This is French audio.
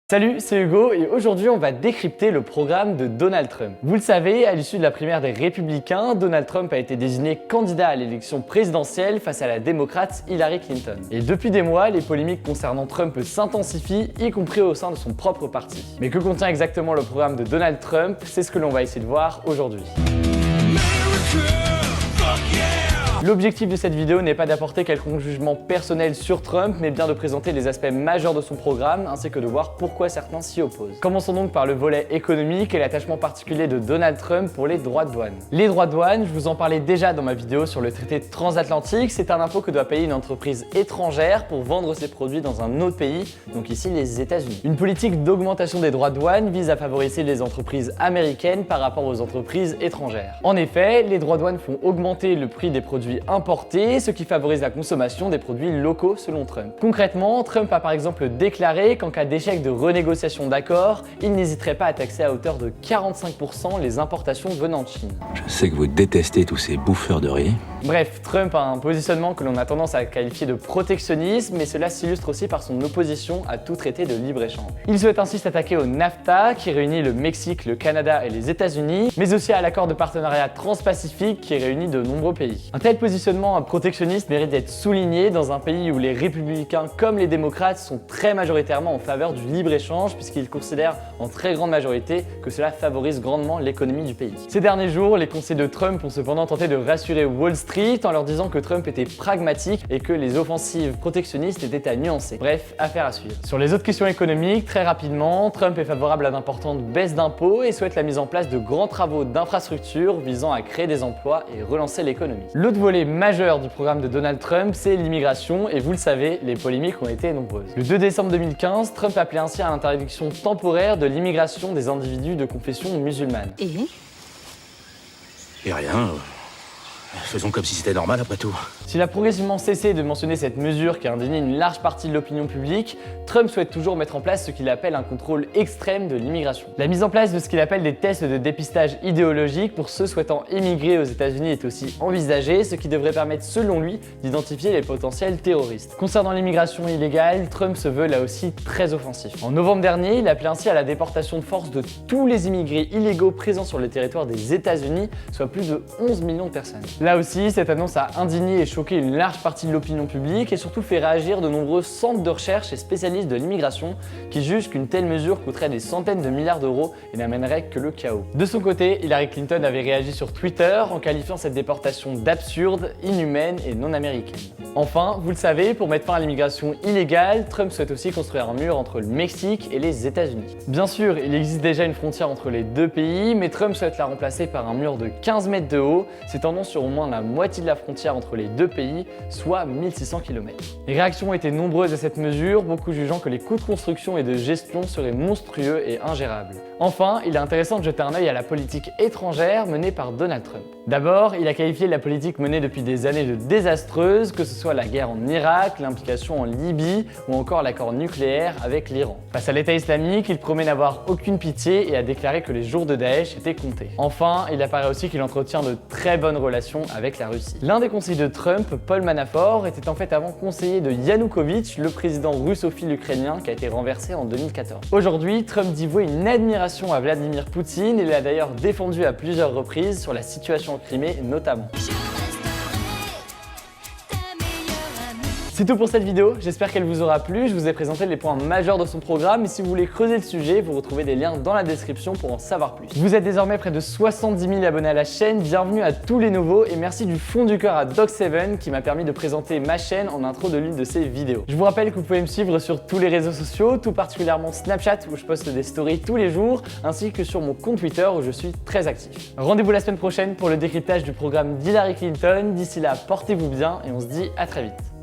Salut, c'est Hugo et aujourd'hui on va décrypter le programme de Donald Trump. Vous le savez, à l'issue de la primaire des Républicains, Donald Trump a été désigné candidat à l'élection présidentielle face à la démocrate Hillary Clinton. Et depuis des mois, les polémiques concernant Trump s'intensifient, y compris au sein de son propre parti. Mais que contient exactement le programme de Donald Trump? C'est ce que l'on va essayer de voir aujourd'hui. L'objectif de cette vidéo n'est pas d'apporter quelconque jugement personnel sur Trump, mais bien de présenter les aspects majeurs de son programme, ainsi que de voir pourquoi certains s'y opposent. Commençons donc par le volet économique et l'attachement particulier de Donald Trump pour les droits de douane. Les droits de douane, je vous en parlais déjà dans ma vidéo sur le traité transatlantique, c'est un impôt que doit payer une entreprise étrangère pour vendre ses produits dans un autre pays, donc ici les États-Unis. Une politique d'augmentation des droits de douane vise à favoriser les entreprises américaines par rapport aux entreprises étrangères. En effet, les droits de douane font augmenter le prix des produits importés, ce qui favorise la consommation des produits locaux selon Trump. Concrètement, Trump a par exemple déclaré qu'en cas d'échec de renégociation d'accord, il n'hésiterait pas à taxer à hauteur de 45% les importations venant de Chine. Je sais que vous détestez tous ces bouffeurs de riz. Bref, Trump a un positionnement que l'on a tendance à qualifier de protectionnisme, mais cela s'illustre aussi par son opposition à tout traité de libre-échange. Il souhaite ainsi s'attaquer au NAFTA, qui réunit le Mexique, le Canada et les États-Unis, mais aussi à l'accord de partenariat transpacifique qui réunit de nombreux pays. Un tel positionnement protectionniste mérite d'être souligné dans un pays où les républicains comme les démocrates sont très majoritairement en faveur du libre-échange puisqu'ils considèrent en très grande majorité que cela favorise grandement l'économie du pays. Ces derniers jours, les conseillers de Trump ont cependant tenté de rassurer Wall Street en leur disant que Trump était pragmatique et que les offensives protectionnistes étaient à nuancer. Bref, affaire à suivre. Sur les autres questions économiques, très rapidement, Trump est favorable à d'importantes baisses d'impôts et souhaite la mise en place de grands travaux d'infrastructures visant à créer des emplois et relancer l'économie. L'autre volet majeur du programme de Donald Trump, c'est l'immigration et vous le savez, les polémiques ont été nombreuses. Le 2 décembre 2015, Trump appelait ainsi à l'interdiction temporaire de l'immigration des individus de confession musulmane. Et rien. Faisons comme si c'était normal après tout. S'il a progressivement cessé de mentionner cette mesure qui a indigné une large partie de l'opinion publique, Trump souhaite toujours mettre en place ce qu'il appelle un contrôle extrême de l'immigration. La mise en place de ce qu'il appelle des tests de dépistage idéologique pour ceux souhaitant émigrer aux États-Unis est aussi envisagée, ce qui devrait permettre selon lui d'identifier les potentiels terroristes. Concernant l'immigration illégale, Trump se veut là aussi très offensif. En novembre dernier, il appelait ainsi à la déportation de force de tous les immigrés illégaux présents sur le territoire des États-Unis, soit plus de 11 millions de personnes. Là aussi, cette annonce a indigné et choqué une large partie de l'opinion publique et surtout fait réagir de nombreux centres de recherche et spécialistes de l'immigration qui jugent qu'une telle mesure coûterait des centaines de milliards d'euros et n'amènerait que le chaos. De son côté, Hillary Clinton avait réagi sur Twitter en qualifiant cette déportation d'absurde, inhumaine et non américaine. Enfin, vous le savez, pour mettre fin à l'immigration illégale, Trump souhaite aussi construire un mur entre le Mexique et les États-Unis. Bien sûr, il existe déjà une frontière entre les deux pays, mais Trump souhaite la remplacer par un mur de 15 mètres de haut, s'étendant sur au moins la moitié de la frontière entre les deux pays, soit 1600 km. Les réactions ont été nombreuses à cette mesure, beaucoup jugeant que les coûts de construction et de gestion seraient monstrueux et ingérables. Enfin, il est intéressant de jeter un œil à la politique étrangère menée par Donald Trump. D'abord, il a qualifié la politique menée depuis des années de désastreuse, que ce soit la guerre en Irak, l'implication en Libye ou encore l'accord nucléaire avec l'Iran. Face à l'État islamique, il promet n'avoir aucune pitié et a déclaré que les jours de Daesh étaient comptés. Enfin, il apparaît aussi qu'il entretient de très bonnes relations avec la Russie. L'un des conseillers de Trump, Paul Manafort, était en fait avant conseiller de Yanukovych, le président russophile ukrainien qui a été renversé en 2014. Aujourd'hui, Trump dit vouer une admiration à Vladimir Poutine et l'a d'ailleurs défendu à plusieurs reprises sur la situation en Crimée notamment. C'est tout pour cette vidéo, j'espère qu'elle vous aura plu, je vous ai présenté les points majeurs de son programme et si vous voulez creuser le sujet, vous retrouvez des liens dans la description pour en savoir plus. Vous êtes désormais près de 70 000 abonnés à la chaîne, bienvenue à tous les nouveaux et merci du fond du cœur à Doc7 qui m'a permis de présenter ma chaîne en intro de l'une de ses vidéos. Je vous rappelle que vous pouvez me suivre sur tous les réseaux sociaux, tout particulièrement Snapchat où je poste des stories tous les jours, ainsi que sur mon compte Twitter où je suis très actif. Rendez-vous la semaine prochaine pour le décryptage du programme d'Hillary Clinton, d'ici là portez-vous bien et on se dit à très vite.